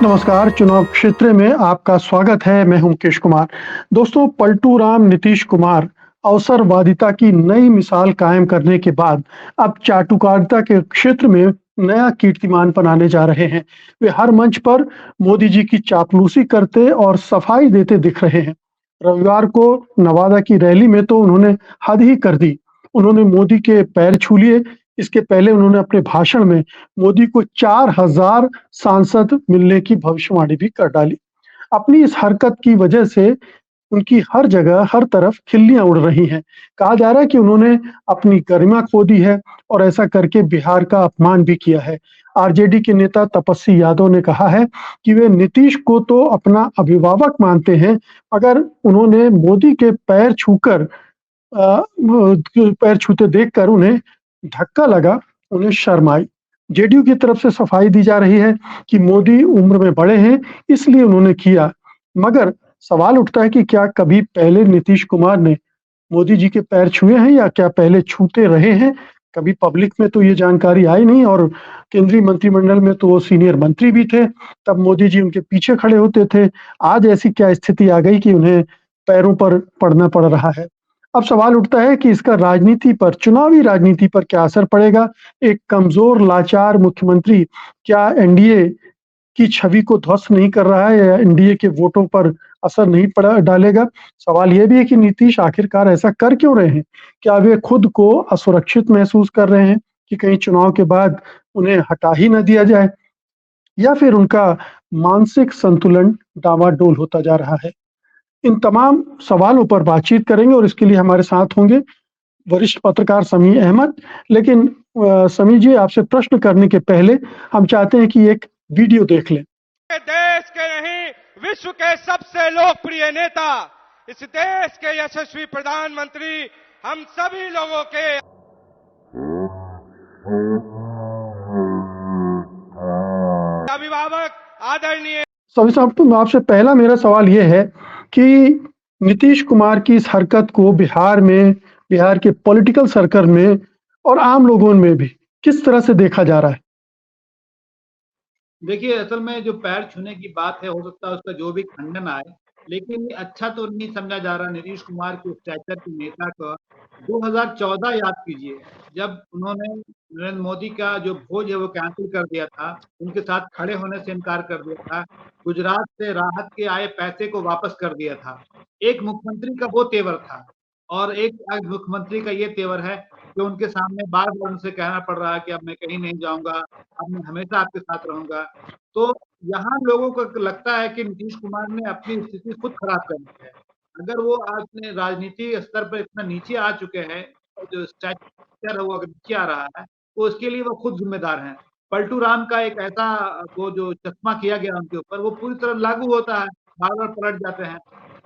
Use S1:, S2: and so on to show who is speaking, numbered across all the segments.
S1: नमस्कार, चुनाव क्षेत्र में आपका स्वागत है। मैं हूं मुकेश कुमार। दोस्तों, पलटू राम नीतीश कुमार अवसरवादिता की नई मिसाल कायम करने के बाद अब चाटुकारिता के क्षेत्र में नया कीर्तिमान बनाने जा रहे हैं। वे हर मंच पर मोदी जी की चापलूसी करते और सफाई देते दिख रहे हैं। रविवार को नवादा की रैली में तो उन्होंने हद ही कर दी। उन्होंने मोदी के पैर छू लिए। इसके पहले उन्होंने अपने भाषण में मोदी को 4000 सांसद मिलने की भविष्यवाणी भी कर डाली। अपनी इस हरकत की वजह से उनकी हर जगह, हर तरफ खिल्लियाँ उड़ रही हैं। कहा जा रहा है कि उन्होंने अपनी गरिमा खो दी है और ऐसा करके बिहार का अपमान भी किया है। आरजेडी के नेता तपस्वी यादव ने कहा है कि वे नीतीश को तो अपना अभिभावक मानते हैं, मगर उन्होंने मोदी के पैर छूकर पैर छूते देखकर उन्हें धक्का लगा, उन्हें शर्म आई। जेडीयू की तरफ से सफाई दी जा रही है कि मोदी उम्र में बड़े हैं, इसलिए उन्होंने किया। मगर सवाल उठता है कि क्या कभी पहले नीतीश कुमार ने मोदी जी के पैर छुए हैं या क्या पहले छूते रहे हैं? कभी पब्लिक में तो ये जानकारी आई नहीं और केंद्रीय मंत्रिमंडल में तो वो सीनियर मंत्री भी थे, तब मोदी जी उनके पीछे खड़े होते थे। आज ऐसी क्या स्थिति आ गई कि उन्हें पैरों पर पड़ना पड़ रहा है? अब सवाल उठता है कि इसका राजनीति पर, चुनावी राजनीति पर क्या असर पड़ेगा? एक कमजोर, लाचार मुख्यमंत्री क्या एनडीए की छवि को ध्वस्त नहीं कर रहा है या एनडीए के वोटों पर असर नहीं पड़ा डालेगा? सवाल ये भी है कि नीतीश आखिरकार ऐसा कर क्यों रहे हैं? क्या वे खुद को असुरक्षित महसूस कर रहे हैं कि कहीं चुनाव के बाद उन्हें हटा ही ना दिया जाए, या फिर उनका मानसिक संतुलन डावाडोल होता जा रहा है? इन तमाम सवालों पर बातचीत करेंगे और इसके लिए हमारे साथ होंगे वरिष्ठ पत्रकार समी अहमद। लेकिन समी जी, आपसे प्रश्न करने के पहले हम चाहते हैं कि एक वीडियो देख लें।
S2: देश के नहीं, विश्व के सबसे लोकप्रिय नेता, इस देश के यशस्वी प्रधानमंत्री, हम सभी लोगों के अभिभावक आदरणीय।
S1: सभी साहब, तो आपसे पहला मेरा सवाल ये है कि नीतीश कुमार की इस हरकत को बिहार में, बिहार के पॉलिटिकल सर्कल में और आम लोगों में भी किस तरह से देखा जा रहा है?
S3: देखिए, असल में जो पैर छूने की बात है, हो सकता है उसका जो भी खंडन आए, लेकिन ये अच्छा तो नहीं समझा जा रहा नीतीश कुमार के स्टैचर के नेता का। 2014 याद कीजिए, जब उन्होंने नरेंद्र मोदी का जो भोज है वो कैंसिल कर दिया था, उनके साथ खड़े होने से इनकार कर दिया था, गुजरात से राहत के आए पैसे को वापस कर दिया था। एक मुख्यमंत्री का वो तेवर था और एक आज मुख्यमंत्री का ये तेवर है कि उनके सामने बार-बार उनसे कहना पड़ रहा है कि अब मैं कहीं नहीं जाऊँगा, अब मैं हमेशा आपके साथ रहूँगा। तो यहाँ लोगों को लगता है कि नीतीश कुमार ने अपनी स्थिति खुद खराब कर ली है। अगर वो अपने राजनीतिक स्तर पर इतना नीचे आ चुके हैं, और जो स्टैचर है वो अगर नीचे आ रहा है, तो उसके लिए वो खुद ज़िम्मेदार हैं। पलटू राम का एक ऐसा वो जो चकमा किया गया उनके ऊपर, वो पूरी तरह लागू होता है, बार-बार पलट जाते हैं।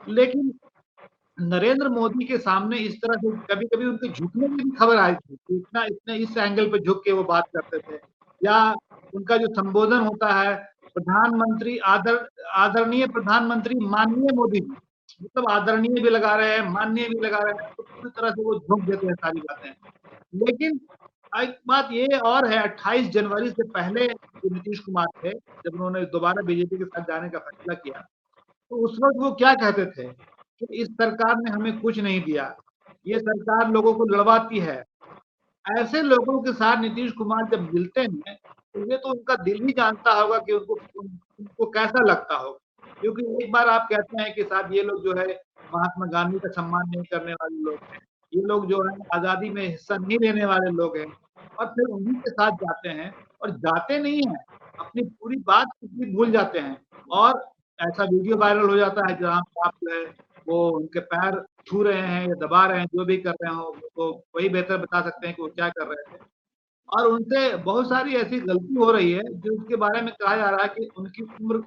S3: लेकिन नरेंद्र मोदी के सामने इस तरह से कभी-कभी उनके झुकने की भी खबर आई थी, कि इतना इतने इस एंगल पे झुक के वो बात करते थे। या उनका जो संबोधन होता है, प्रधानमंत्री आदरणीय प्रधानमंत्री माननीय मोदी जी, मतलब आदरणीय भी लगा रहे हैं, माननीय भी लगा रहे हैं, तो पूरी तरह से वो झुक देते हैं सारी बातें। लेकिन एक बात ये और है, 28 जनवरी से पहले जो नीतीश कुमार थे, जब उन्होंने दोबारा बीजेपी के साथ जाने का फैसला किया, तो उस वक़्त वो क्या कहते थे कि इस सरकार ने हमें कुछ नहीं दिया, ये सरकार लोगों को लड़वाती है। ऐसे लोगों के साथ नीतीश कुमार जब मिलते हैं, तो ये तो उनका दिल ही जानता होगा कि उनको कैसा लगता होगा। क्योंकि एक बार आप कहते हैं कि साहब ये लोग जो है महात्मा गांधी का सम्मान नहीं करने वाले लोग हैं, ये लोग जो है आज़ादी में हिस्सा नहीं लेने वाले लोग हैं, और फिर उन्हीं के साथ जाते हैं और जाते नहीं हैं, अपनी पूरी बात भी भूल जाते हैं और ऐसा वीडियो वायरल हो जाता है जहाँ पे आप जो है वो उनके पैर छू रहे हैं या दबा रहे हैं, जो भी कर रहे हो, तो वही बेहतर बता सकते हैं कि वो क्या कर रहे थे। और उनसे बहुत सारी ऐसी गलती हो रही है, जिसके बारे में कहा जा रहा है कि उनकी उम्र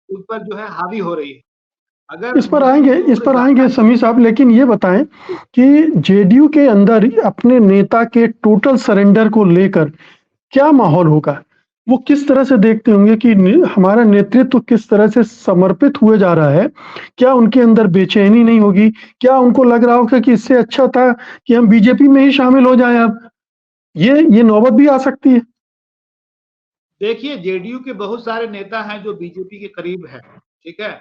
S3: उन पर जो है हावी हो रही है। अगर
S1: इस पर आएँगे समी साहब, लेकिन ये बताएँ कि जेडीयू के अंदर अपने नेता के टोटल सरेंडर को लेकर क्या माहौल होगा? वो किस तरह से देखते होंगे कि हमारा नेतृत्व किस तरह से समर्पित हुए जा रहा है? क्या उनके अंदर बेचैनी नहीं होगी? क्या उनको लग रहा होगा कि इससे अच्छा था कि हम बीजेपी में ही शामिल हो जाएँ अब? ये नौबत भी आ सकती है।
S3: देखिए, जेडीयू के बहुत सारे नेता हैं जो बीजेपी के करीब हैं, ठीक है?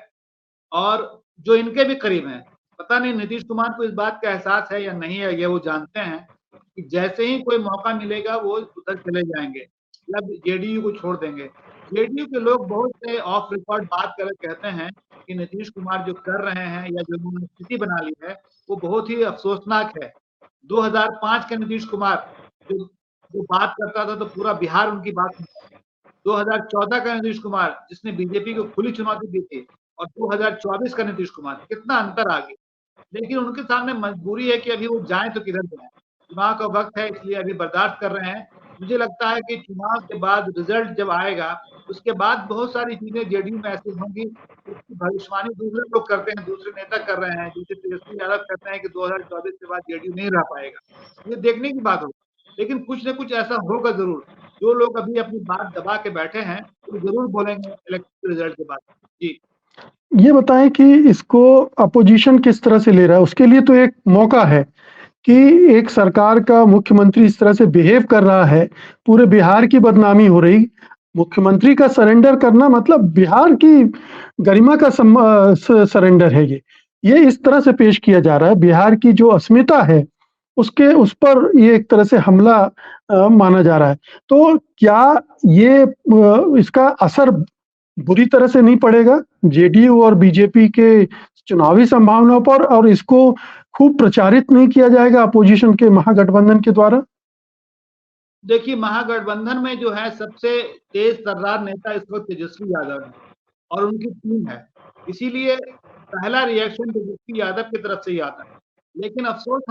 S3: और जो इनके भी करीब हैं। पता नहीं नीतीश कुमार को इस बात का एहसास है या नहीं है, ये वो जानते हैं कि जैसे ही कोई मौका मिलेगा वो उधर चले जाएँगे या जेडीयू को छोड़ देंगे। जेडीयू के लोग बहुत से ऑफ रिकॉर्ड बात करके कहते हैं कि नीतीश कुमार जो कर रहे हैं या जो उन्होंने स्थिति बना ली है, वो बहुत ही अफ़सोसनाक है। 2005 के नीतीश कुमार जो जो बात करता था तो पूरा बिहार उनकी बात सुनता था। 2014 का नीतीश कुमार जिसने बीजेपी को खुली चुनौती दी थी और 2024 का नीतीश कुमार कितना अंतर आ गया। लेकिन उनके सामने मजबूरी है कि अभी वो जाएँ तो किधर जाएँ? चुनाव का वक़्त है इसलिए अभी बर्दाश्त कर रहे हैं। मुझे लगता है कि चुनाव के बाद रिज़ल्ट जब आएगा, उसके बाद बहुत सारी चीज़ें जेडीयू में ऐसी होंगी जिसकी भविष्यवाणी दूसरे लोग करते हैं, दूसरे नेता कर रहे हैं। जैसे तेजस्वी यादव कहते हैं कि 2024 के बाद जेडीयू नहीं रह पाएगा। ये देखने की बात होगी। लेकिन कुछ न कुछ ऐसा होगा ज़रूर। जो लोग अभी अपनी बात दबा के बैठे हैं, वो ज़रूर बोलेंगे इलेक्शन रिज़ल्ट के बाद। जी।
S1: ये बताएँ कि इसको अपोज़िशन किस तरह से ले रहा है? उसके लिए तो एक मौका है कि एक सरकार का मुख्यमंत्री इस तरह से बिहेव कर रहा है, पूरे बिहार की बदनामी हो रही। मुख्यमंत्री का सरेंडर करना मतलब बिहार की गरिमा का सरेंडर है ये। ये इस तरह से पेश किया जा रहा है, बिहार की जो अस्मिता है, उसके उस पर ये एक तरह से हमला माना जा रहा है। तो क्या ये इसका असर बुरी तरह से नहीं पड़ेगा जेडीयू और बीजेपी के चुनावी संभावनाओं पर और इसको खूब प्रचारित नहीं किया जाएगा अपोजिशन के महागठबंधन के द्वारा?
S3: देखिए, महागठबंधन में जो है सबसे तेज़ तर्रार नेता इस वक़्त तेजस्वी यादव हैं और उनकी टीम है। इसीलिए पहला रिएक्शन तेजस्वी यादव की तरफ से ही आता है। लेकिन अफ़सोस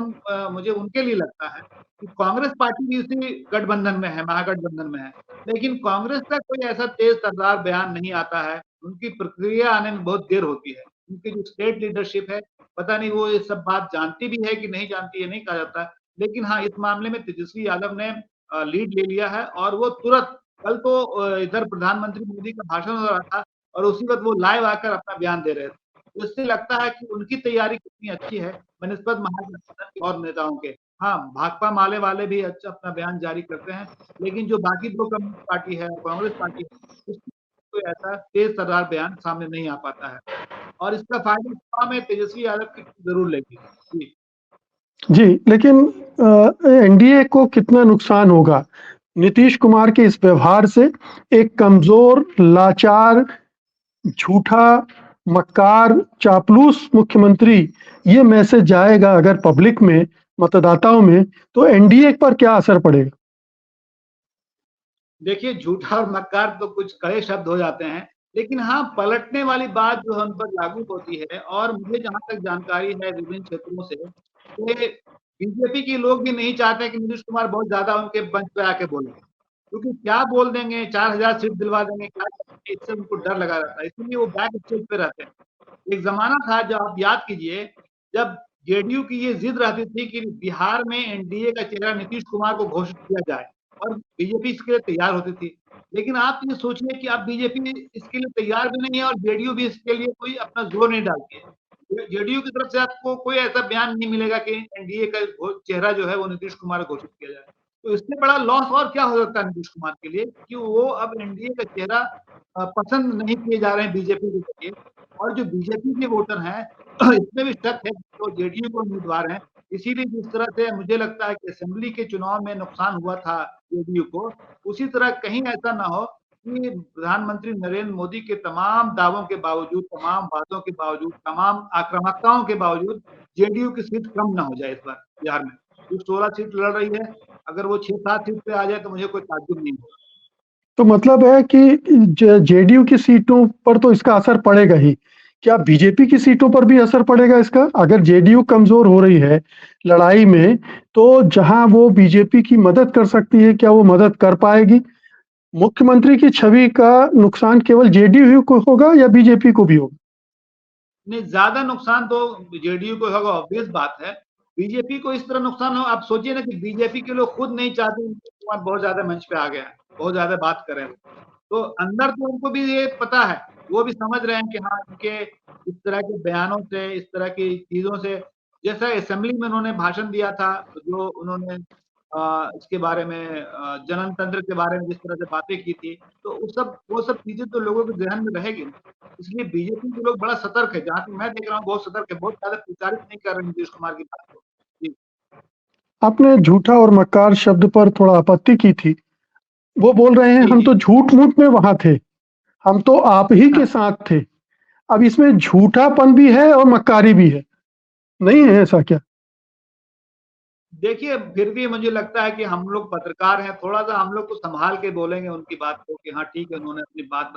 S3: मुझे उनके लिए लगता है कि कांग्रेस पार्टी भी उसी गठबंधन में है, महागठबंधन में है। लेकिन कांग्रेस का कोई ऐसा तेज़ तर्रार बयान नहीं आता है। उनकी प्रक्रिया आने में बहुत देर होती है। उनकी जो स्टेट लीडरशिप है, पता नहीं वो ये सब बात जानती भी है कि नहीं जानती, ये नहीं कहा जाता। लेकिन हाँ, इस मामले में तेजस्वी यादव ने लीड ले लिया है और वो तुरंत कल तो इधर प्रधानमंत्री मोदी का भाषण हो रहा था और उसी वक़्त वो लाइव आकर अपना बयान दे रहे थे। तो इससे लगता है कि उनकी तैयारी कितनी अच्छी है बनिस्बत महागठबंधन के और नेताओं के। हाँ, भाकपा माले वाले भी अच्छा अपना बयान जारी करते हैं, लेकिन जो बाकी 2 कम्युनिस्ट पार्टी है, कांग्रेस पार्टी है, उसकी कोई ऐसा तेज़ तर्रार बयान सामने नहीं आ पाता है और इसका फ़ायदा चुनाव में तेजस्वी यादव की टीम ज़रूर लेगी। जी।
S1: जी, लेकिन एनडीए को कितना नुकसान होगा? नीतीश कुमार के इस व्यवहार से एक कमज़ोर, लाचार, झूठा, मक्कार, चापलूस मुख्यमंत्री ये मैसेज जाएगा अगर पब्लिक में, मतदाताओं में, तो एनडीए पर क्या असर पड़ेगा?
S3: देखिए, झूठा और मक्कार तो कुछ कड़े शब्द हो जाते हैं, लेकिन हाँ, पलटने वाली बात जो है उन पर लागू होती है और मुझे जहाँ तक जानकारी है विभिन्न क्षेत्रों से, कि बीजेपी के लोग भी नहीं चाहते कि नीतीश कुमार बहुत ज़्यादा उनके मंच पे आके बोलें। क्योंकि क्या बोल देंगे, 4000 सीट दिलवा देंगे, क्या करेंगे, इससे उनको डर लगा रहता है, इसीलिए वो बैक स्टेज पे रहते हैं। एक ज़माना था जब आप याद कीजिए, जब जेडीयू की ये ज़िद रहती थी कि बिहार में एनडीए का चेहरा नीतीश कुमार को घोषित किया जाए और बीजेपी इसके लिए तैयार होती थी। लेकिन आप ये सोचिए कि अब बीजेपी इसके लिए तैयार भी नहीं है और जेडीयू भी इसके लिए कोई अपना ज़ोर नहीं डालती है। जेडीयू की तरफ से आपको कोई ऐसा बयान नहीं मिलेगा कि एनडीए का चेहरा जो है वो नीतीश कुमार घोषित किया जाए। तो इससे बड़ा लॉस और क्या हो सकता है नीतीश कुमार के लिए कि वो अब एनडीए का चेहरा पसंद नहीं किए जा रहे हैं बीजेपी के ज़रिए और जो बीजेपी के वोटर हैं इसमें भी शक है कि वो जेडीयू के उम्मीदवार हैं। इसीलिए जिस तरह से मुझे लगता है कि असेंबली के चुनाव में नुकसान हुआ था जेडीयू को, उसी तरह कहीं ऐसा ना हो कि प्रधानमंत्री नरेंद्र मोदी के तमाम दावों के बावजूद, तमाम बातों के बावजूद, तमाम आक्रामकताओं के बावजूद जेडीयू की सीट कम ना हो जाए इस बार बिहार में। जो 16 सीट लड़ रही है, अगर वो 6-7 सीट पे आ जाए तो मुझे कोई ताज्जुब नहीं होगा।
S1: तो मतलब है कि जेडीयू की सीटों पर तो इसका असर पड़ेगा ही। क्या बीजेपी की सीटों पर भी असर पड़ेगा इसका? अगर जेडीयू कमज़ोर हो रही है लड़ाई में, तो जहां वो बीजेपी की मदद कर सकती है, क्या वो मदद कर पाएगी? मुख्यमंत्री की छवि का नुकसान केवल जेडीयू को होगा या बीजेपी को भी होगा?
S3: नहीं, ज़्यादा नुकसान तो जेडीयू को होगा ऑब्वियस बात है। बीजेपी को इस तरह नुकसान हो आप सोचिए ना कि बीजेपी के लोग खुद नहीं चाहते नीतीश कुमार बहुत ज़्यादा मंच पे आ गया है, बहुत ज़्यादा बात कर रहे हैं। तो अंदर तो उनको भी ये पता है, वो भी समझ रहे हैं कि हाँ, इनके इस तरह के बयानों से, इस तरह की चीज़ों से जैसा असेंबली में उन्होंने भाषण दिया था, जो उन्होंने इसके बारे में जनतंत्र के बारे में जिस तरह से बातें की थी, तो वो सब चीज़ें तो लोगों के ज़हन में रहेगी ना। इसलिए बीजेपी के लोग बड़ा सतर्क है, जहाँ तक मैं देख रहा हूँ बहुत सतर्क है, बहुत ज़्यादा प्रचारित नहीं कर रहे नीतीश कुमार की बात को। जी,
S1: आपने झूठा और मक्कार शब्द पर थोड़ा आपत्ति की थी। वो बोल रहे हैं
S3: जी,
S1: हम
S3: जी।
S1: तो झूठ-मूठ में वहाँ थे, हम तो आप ही के साथ थे। अब इसमें झूठापन भी है और मक्कारी भी है, नहीं है ऐसा क्या?
S3: देखिए, फिर भी मुझे लगता है कि हम लोग पत्रकार हैं, थोड़ा-सा हम लोग को सँभाल के बोलेंगे उनकी बात को कि हाँ, ठीक है, उन्होंने अपनी बात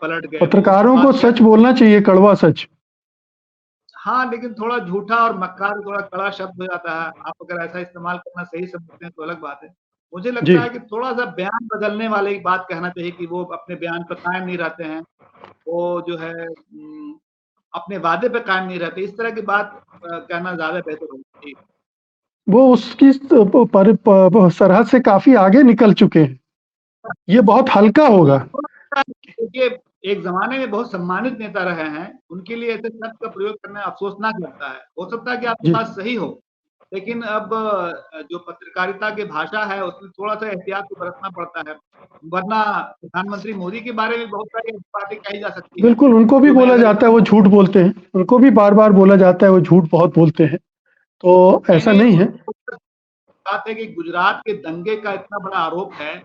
S3: पलट गए, वो
S1: पत्रकारों को
S3: बात कह
S1: सच
S3: सकते
S1: बोलना चाहिए, कड़वा सच।
S3: हाँ, लेकिन थोड़ा झूठा और मक्कार थोड़ा कड़ा शब्द हो जाता है। आप अगर ऐसा इस्तेमाल करना सही समझते हैं तो अलग बात है। मुझे
S1: जी,
S3: लगता है कि थोड़ा-सा बयान बदलने वाले की बात कहना चाहिए कि वो अपने बयान पर कायम नहीं रहते हैं। वो जो है अपने वादे पे कायम नहीं रहते। इस तरह की बात कहना ज़्यादा बेहतर होगा। जी।
S1: वो उसकी सरहद से काफ़ी आगे निकल चुके हैं। ये बहुत हल्का
S3: वो
S1: होगा।
S3: देखिए, एक ज़माने में बहुत सम्मानित नेता रहे हैं। उनके लिए ऐसे शब्द का प्रयोग करना अफ़सोसनाक लगता है। हो सकता है कि आपकी
S1: जी,
S3: बात सही हो, लेकिन अब जो पत्रकारिता की भाषा है, उसमें थोड़ा-सा एहतियात तो बरतना पड़ता है। वरना प्रधानमंत्री मोदी के बारे में बहुत सारी बातें कही जा सकती हैं,
S1: बिल्कुल उनको भी
S3: जो मैं
S1: बोला
S3: अगर
S1: जाता है वो झूठ बोलते हैं। उनको भी बार-बार बोला जाता है वो झूठ बहुत बोलते हैं। तो
S3: नहीं,
S1: ऐसा
S3: नहीं,
S1: नहीं है।
S3: बात है कि गुजरात के दंगे का इतना बड़ा आरोप है,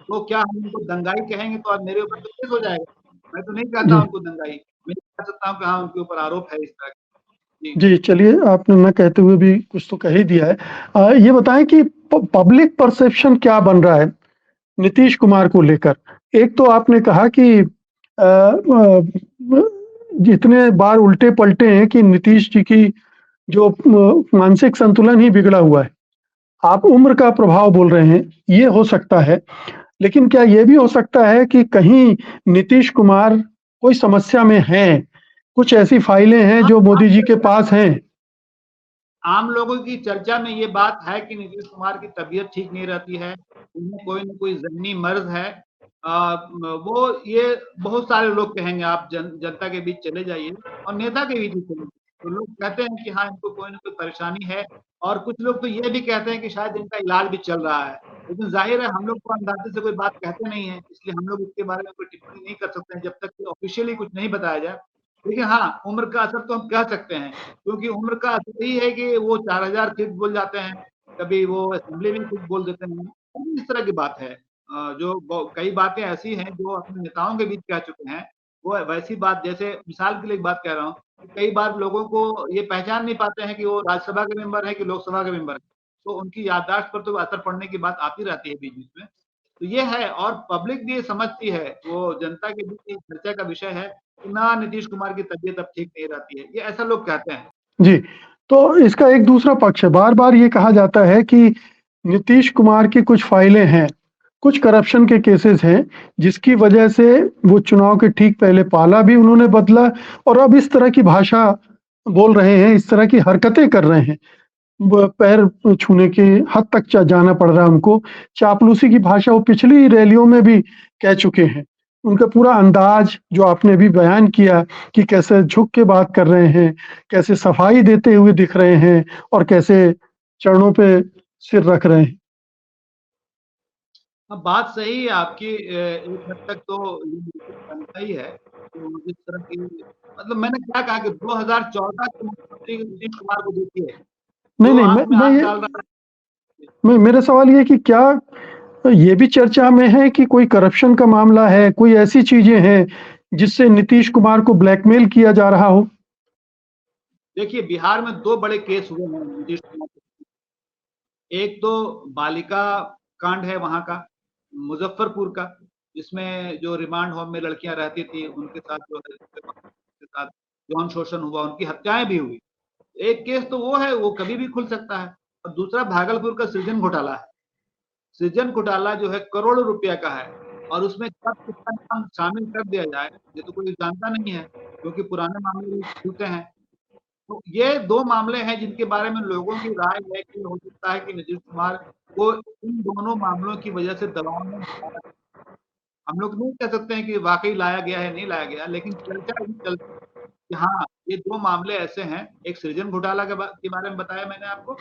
S3: तो क्या हम उनको दंगाई कहेंगे तो अब मेरे ऊपर तो केस हो जाएगा। मैं तो नहीं कहता
S1: जी,
S3: उनको दंगाई, मैं कह सकता हूँ कि हाँ, उनके ऊपर आरोप है इस तरह का। जी।
S1: जी, चलिए आपने ना कहते हुए भी कुछ तो कह ही दिया है। ये बताएँ कि पब्लिक परसेप्शन क्या बन रहा है नीतीश कुमार को लेकर? एक तो आपने कहा कि जितने बार उल्टे-पलटे हैं कि नीतीश जी की जो मानसिक संतुलन ही बिगड़ा हुआ है। आप उम्र का प्रभाव बोल रहे हैं, ये हो सकता है। लेकिन क्या ये भी हो सकता है कि कहीं नीतीश कुमार कोई समस्या में हैं? कुछ ऐसी फाइलें हैं
S3: हाँ,
S1: जो मोदी जी के पास हैं?
S3: आम लोगों की चर्चा में ये बात है कि नीतीश कुमार की तबीयत ठीक नहीं रहती है, उन्हें कोई न कोई ज़हनी मर्ज़ है। वो ये बहुत सारे लोग कहेंगे आप जनता के बीच चले जाइए और नेता के बीच भी चले जाइए, तो लोग कहते हैं कि हाँ, इनको कोई न कोई परेशानी है और कुछ लोग तो ये भी कहते हैं कि शायद इनका इलाज भी चल रहा है। लेकिन ज़ाहिर है हम लोग तो अंदाज़े से कोई बात कहते नहीं हैं, इसलिए हम लोग इसके बारे में कोई टिप्पणी नहीं कर सकते हैं जब तक कि ऑफ़िशियली कुछ नहीं बताया जाए। देखिए हाँ, उम्र का असर तो हम कह सकते हैं, क्योंकि उम्र का असर यही है कि वो 4000 फीट बोल जाते हैं, कभी वो असेंबली में कुछ बोल देते हैं, तो इस तरह की बात है। जो ब कई बातें ऐसी हैं जो अपने नेताओं के बीच कह चुके हैं, वो वैसी बात जैसे मिसाल के लिए एक बात कह रहा हूँ, कि कई बार लोगों को ये पहचान नहीं पाते हैं कि वो राज्यसभा के मेंबर हैं कि लोकसभा के मेंबर हैं, तो उनकी याददाश्त पर तो असर पड़ने की बात आती रहती है बीच-बीच में। तो ये है और पब्लिक भी ये समझती है, वो जनता के बीच एक चर्चा का विषय है कि ना नीतीश कुमार की तबीयत अब ठीक नहीं रहती है, ये ऐसा लोग कहते हैं।
S1: जी, तो इसका एक दूसरा पक्ष है। बार-बार ये कहा जाता है कि नीतीश कुमार की कुछ फाइलें हैं, कुछ करप्शन के केसेज़ हैं, जिसकी वजह से वो चुनाव के ठीक पहले पाला भी उन्होंने बदला और अब इस तरह की भाषा बोल रहे हैं, इस तरह की हरकतें कर रहे हैं। पैर छूने की हद तक जाना पड़ रहा है उनको। चापलूसी की भाषा वो पिछली रैलियों में भी कह चुके हैं। उनका पूरा अंदाज़ जो आपने अभी बयान किया कि कैसे झुक के बात कर रहे हैं, कैसे सफाई देते हुए दिख रहे हैं और कैसे चरणों पे सिर रख रहे हैं।
S3: हाँ, बात सही है आपकी एक हद तक तो ये बिल्कुल बनता ही है। तो जिस तरह की मतलब मैंने क्या कहा कि 2014 के मुख्यमंत्री नीतीश कुमार को देखिए,
S1: नहीं,
S3: जो
S1: नहीं,
S3: आँख में
S1: मैं
S3: आँख
S1: ये
S3: डाल रहा है।
S1: मेरा सवाल ये है कि क्या ये भी चर्चा में है कि कोई करप्शन का मामला है, कोई ऐसी चीज़ें हैं, जिससे नीतीश कुमार को ब्लैकमेल किया जा रहा हो?
S3: देखिए, बिहार में 2 बड़े केस हुए हैं नीतीश कुमार के। एक तो बालिका कांड है वहाँ का, मुज़फ्फरपुर का, जिसमें जो रिमांड होम में लड़कियाँ रहती थी, उनके साथ जो है के साथ यौन शोषण हुआ, उनकी हत्याएँ भी हुई। एक केस तो वो है, वो कभी भी खुल सकता है और दूसरा भागलपुर का सृजन घोटाला है। सृजन घोटाला जो है करोड़ों रुपया का है और उसमें कब किसका नाम शामिल कर दिया जाए, ये तो कोई जानता नहीं है, क्योंकि पुराने मामले भी खुलते हैं। तो ये 2 मामले हैं जिनके बारे में लोगों की राय है कि हो सकता है कि नीतीश कुमार को इन दोनों मामलों की वजह से दबाव में डाला। हम लोग नहीं कह सकते हैं कि वाक़ई लाया गया है, नहीं लाया गया, लेकिन चर्चा ये चलती है कि हाँ, ये 2 मामले ऐसे हैं, एक सृजन घोटाला के बारे में बताया मैंने आपको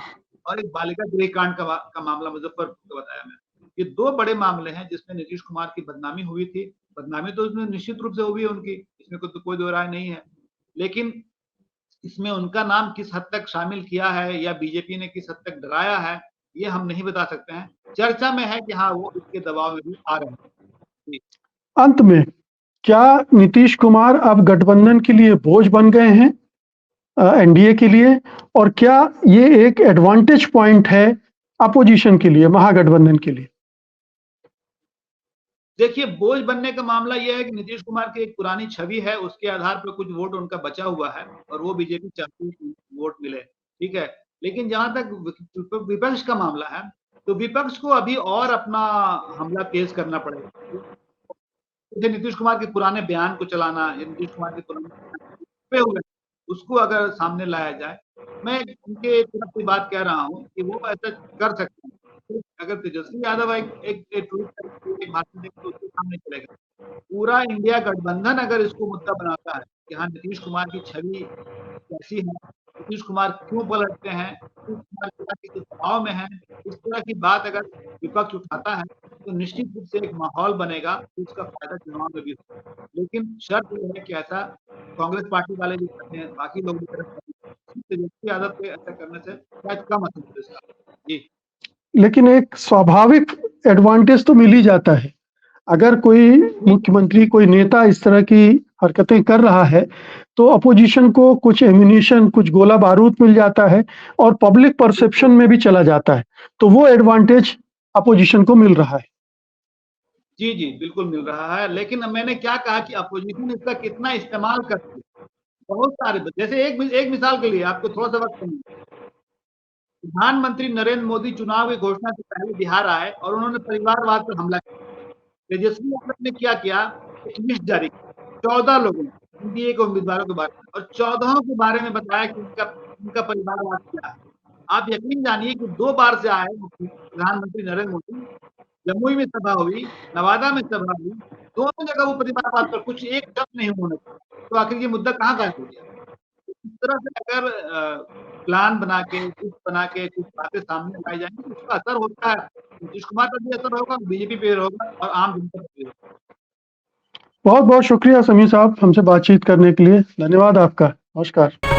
S3: और एक बालिका गृह कांड का मामला मुजफ्फरपुर का बताया मैंने। ये 2 बड़े मामले हैं जिसमें नीतीश कुमार की बदनामी हुई थी। बदनामी तो उसमें निश्चित रूप से हुई है उनकी, इसमें कोई दो राय नहीं है। लेकिन इसमें उनका नाम किस हद तक शामिल किया है या बीजेपी ने किस हद तक डराया है, ये हम नहीं बता सकते हैं। चर्चा में है कि हाँ, वो इसके दबाव में भी आ रहे हैं। जी।
S1: अंत में क्या नीतीश कुमार अब गठबंधन के लिए बोझ बन गए हैं एनडीए के लिए, और क्या ये एक एडवांटेज पॉइंट है अपोजिशन के लिए, महागठबंधन के लिए?
S3: देखिए, बोझ बनने का मामला यह है कि नीतीश कुमार की एक पुरानी छवि है, उसके आधार पर कुछ वोट उनका बचा हुआ है और वो बीजेपी चाहती है कि वोट मिले, ठीक है। लेकिन जहां तक विपक्ष का मामला है, तो विपक्ष को अभी और अपना हमला तेज करना पड़ेगा। जैसे नीतीश कुमार के पुराने बयान को चलाना, नीतीश कुमार के पुराने हुए उसको अगर सामने लाया जाए, मैं उनके तरफ से बात कह रहा हूँ कि वो ऐसा कर सकते हैं। तो अगर तेजस्वी यादव एक ट्वीट करके एक भाषण देंगे तो उसके सामने चलेगा। पूरा इंडिया गठबंधन अगर इसको मुद्दा बनाता है कि हाँ, नीतीश कुमार की छवि कैसी है, नीतीश कुमार क्यों पलटते हैं, नीतीश कुमार किस दबाव में है, इस तरह की बात अगर विपक्ष उठाता है तो निश्चित रूप से एक माहौल बनेगा तो उसका फायदा चुनाव में भी होगा। लेकिन शर्त ये है कि ऐसा कांग्रेस पार्टी वाले भी करते हैं, बाकी लोग भी करते हैं। तेजस्वी यादव के ऐसा करने से शायद कम असर हो इसका। जी।
S1: लेकिन एक स्वाभाविक एडवांटेज तो मिल ही जाता है। अगर कोई मुख्यमंत्री, कोई नेता इस तरह की हरकतें कर रहा है तो अपोजिशन को कुछ एम्यूनिशन, कुछ गोला बारूद मिल जाता है और पब्लिक परसेप्शन में भी चला जाता है, तो वो एडवांटेज अपोजिशन को मिल रहा है।
S3: जी, जी, बिल्कुल मिल रहा है। लेकिन मैंने क्या कहा कि अपोजिशन इसका कितना इस्तेमाल करती है। बहुत सारे, जैसे एक मिसाल के लिए आपको थोड़ा-सा वक़्त दूँ। प्रधानमंत्री नरेंद्र मोदी चुनाव की घोषणा से पहले बिहार आए और उन्होंने परिवारवाद पर हमला किया। तेजस्वी यादव ने क्या किया, एक लिस्ट जारी की 14 लोगों ने, एनडीए के उम्मीदवारों के बारे में, और 14 के बारे में बताया कि उनका परिवारवाद क्या है। आप यकीन जानिए कि 2 बार से आए प्रधानमंत्री नरेंद्र मोदी, जमुई में सभा हुई, नवादा में सभा हुई, दोनों जगह वो परिवारवाद पर कुछ एक शब्द नहीं उन्होंने कहा। तो आखिर ये मुद्दा कहाँ गायब हो गया? इस तरह से अगर प्लान बना के, लिस्ट बना के कुछ बातें सामने लाई जाएँगी तो उसका असर होता है। नीतीश कुमार पर भी असर होगा, बीजेपी पे होगा और आम जनता पर भी होगा।
S1: बहुत बहुत शुक्रिया समीर साहब हमसे बातचीत करने के लिए। धन्यवाद आपका। नमस्कार।